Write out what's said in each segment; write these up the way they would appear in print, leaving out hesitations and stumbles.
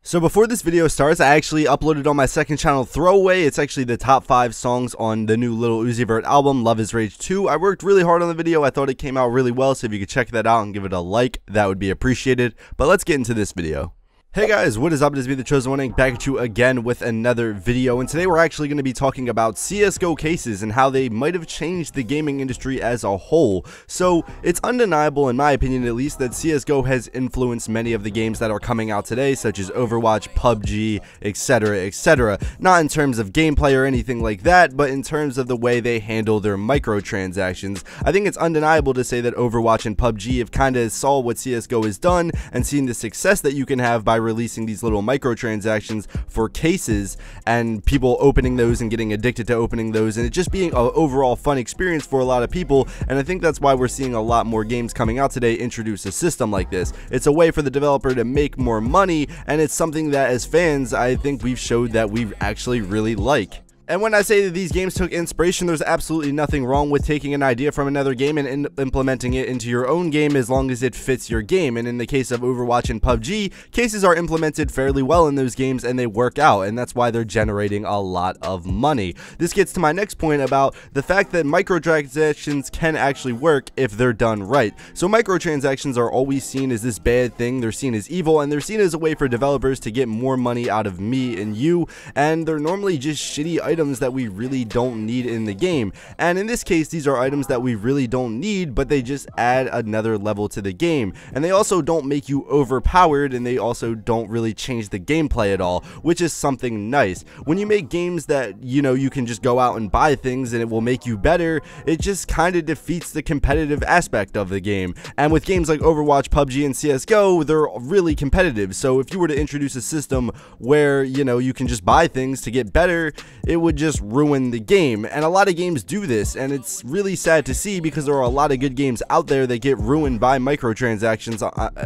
So before this video starts, I actually uploaded on my second channel Throwaway. It's actually the top 5 songs on the new Lil Uzi Vert album, Love Is Rage 2. I worked really hard on the video. I thought it came out really well, so if you could check that out and give it a like, that would be appreciated. But let's get into this video. Hey guys, what is up? It is me, the Chosen One, back at you again with another video, and today we're actually going to be talking about CSGO cases and how they might have changed the gaming industry as a whole. So it's undeniable, in my opinion at least, that CSGO has influenced many of the games that are coming out today, such as Overwatch, PUBG, etc, etc. Not in terms of gameplay or anything like that, but in terms of the way they handle their microtransactions. I think it's undeniable to say that Overwatch and PUBG have kind of saw what CSGO has done and seen the success that you can have by releasing these little microtransactions for cases, and people opening those and getting addicted to opening those, and it just being an overall fun experience for a lot of people. And I think that's why we're seeing a lot more games coming out today introduce a system like this. It's a way for the developer to make more money, and it's something that as fans I think we've showed that we actually really like. And when I say that these games took inspiration, there's absolutely nothing wrong with taking an idea from another game and implementing it into your own game, as long as it fits your game. And in the case of Overwatch and PUBG, cases are implemented fairly well in those games and they work out, and that's why they're generating a lot of money. This gets to my next point about the fact that microtransactions can actually work if they're done right. So microtransactions are always seen as this bad thing, they're seen as evil, and they're seen as a way for developers to get more money out of me and you, and they're normally just shitty items that we really don't need in the game. And in this case, these are items that we really don't need, but they just add another level to the game, and they also don't make you overpowered, and they also don't really change the gameplay at all, which is something nice. When you make games that, you know, you can just go out and buy things and it will make you better, it just kind of defeats the competitive aspect of the game. And with games like Overwatch, PUBG, and CSGO, they're really competitive. So if you were to introduce a system where, you know, you can just buy things to get better, it would just ruin the game. And a lot of games do this, and it's really sad to see, because there are a lot of good games out there that get ruined by microtransactions.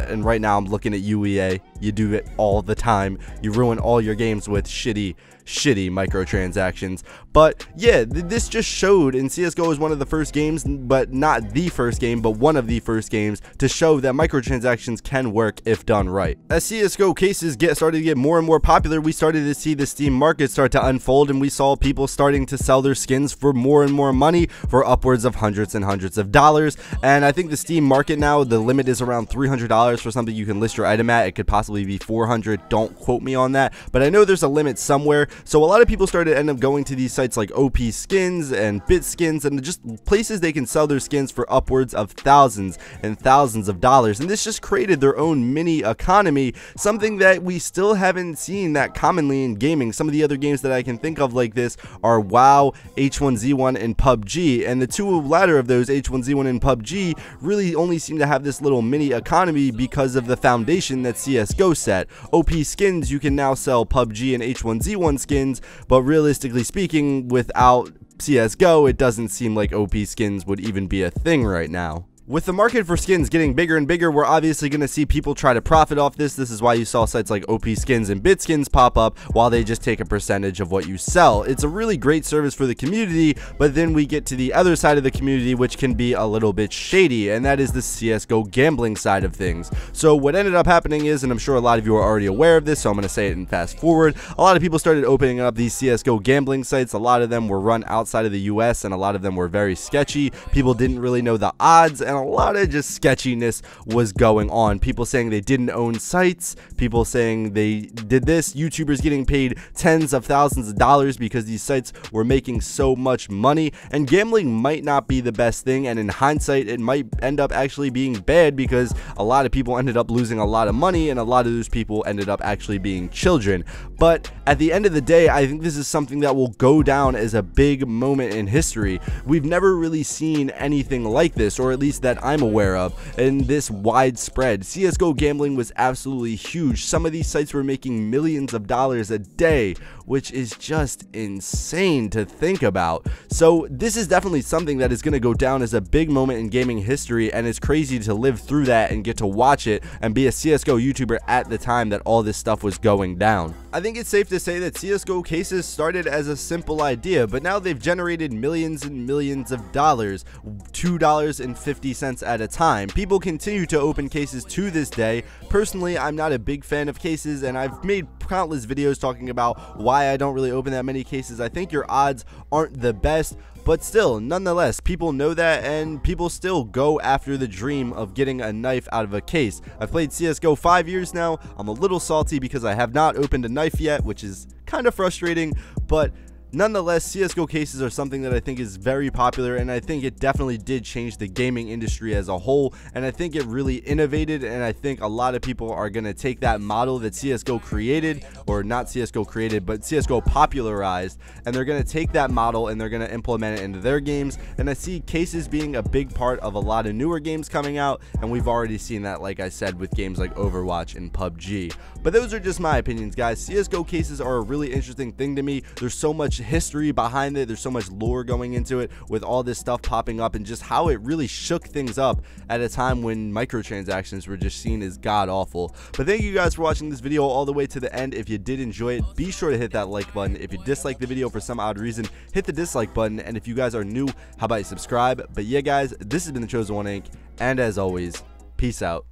And right now I'm looking at UEA. You do it all the time. You ruin all your games with shitty microtransactions. But yeah, this just showed, and CSGO is one of the first games, but not the first game, but one of the first games to show that microtransactions can work if done right. As CSGO cases started to get more and more popular, we started to see the Steam market start to unfold, and we saw people starting to sell their skins for more and more money, for upwards of hundreds and hundreds of dollars. And I think the Steam market now, the limit is around $300 for something you can list your item at. It could possibly be $400, don't quote me on that, but I know there's a limit somewhere. So a lot of people started to end up going to these sites like OP Skins and Bit Skins, and just places they can sell their skins for upwards of thousands and thousands of dollars. And this just created their own mini economy, something that we still haven't seen that commonly in gaming. Some of the other games that I can think of like this are WoW, H1Z1, and PUBG, and the two latter of those, H1Z1 and PUBG, really only seem to have this little mini economy because of the foundation that CSGO set. OP Skins, you can now sell PUBG and H1Z1 skins, but realistically speaking, without CSGO, it doesn't seem like OP Skins would even be a thing right now. With the market for skins getting bigger and bigger, we're obviously going to see people try to profit off this. This is why you saw sites like OP Skins and Bit Skins pop up, while they just take a percentage of what you sell. It's a really great service for the community, but then we get to the other side of the community, which can be a little bit shady, and that is the CSGO gambling side of things. So what ended up happening is, and I'm sure a lot of you are already aware of this, so I'm going to say it and fast forward, a lot of people started opening up these CSGO gambling sites. A lot of them were run outside of the US, and a lot of them were very sketchy. People didn't really know the odds, and a lot of just sketchiness was going on. People saying they didn't own sites, people saying they did this, YouTubers getting paid tens of thousands of dollars because these sites were making so much money. And gambling might not be the best thing, and in hindsight it might end up actually being bad, because a lot of people ended up losing a lot of money, and a lot of those people ended up actually being children. But at the end of the day, I think this is something that will go down as a big moment in history. We've never really seen anything like this, or at least that I'm aware of, and this widespread. CSGO gambling was absolutely huge. Some of these sites were making millions of dollars a day, which is just insane to think about. So this is definitely something that is going to go down as a big moment in gaming history, and it's crazy to live through that and get to watch it and be a CSGO YouTuber at the time that all this stuff was going down. I think it's safe to say that CSGO cases started as a simple idea, but now they've generated millions and millions of dollars. $2.50 50 cents at a time. People continue to open cases to this day. Personally, I'm not a big fan of cases, and I've made countless videos talking about why I don't really open that many cases. I think your odds aren't the best, but still, nonetheless, people know that, and people still go after the dream of getting a knife out of a case. I've played CSGO 5 years now. I'm a little salty because I have not opened a knife yet, which is kind of frustrating, but nonetheless, CSGO cases are something that I think is very popular, and I think it definitely did change the gaming industry as a whole, and I think it really innovated, and I think a lot of people are going to take that model that CSGO created, or not CSGO created, but CSGO popularized, and they're going to take that model and they're going to implement it into their games, and I see cases being a big part of a lot of newer games coming out, and we've already seen that, like I said, with games like Overwatch and PUBG. But those are just my opinions, guys. CSGO cases are a really interesting thing to me. There's so much history behind it, there's so much lore going into it with all this stuff popping up, and just how it really shook things up at a time when microtransactions were just seen as god awful. But thank you guys for watching this video all the way to the end. If you did enjoy it, be sure to hit that like button. If you disliked the video for some odd reason, hit the dislike button, and if you guys are new, how about you subscribe? But yeah, guys, this has been the Chosen One Inc., and as always, peace out.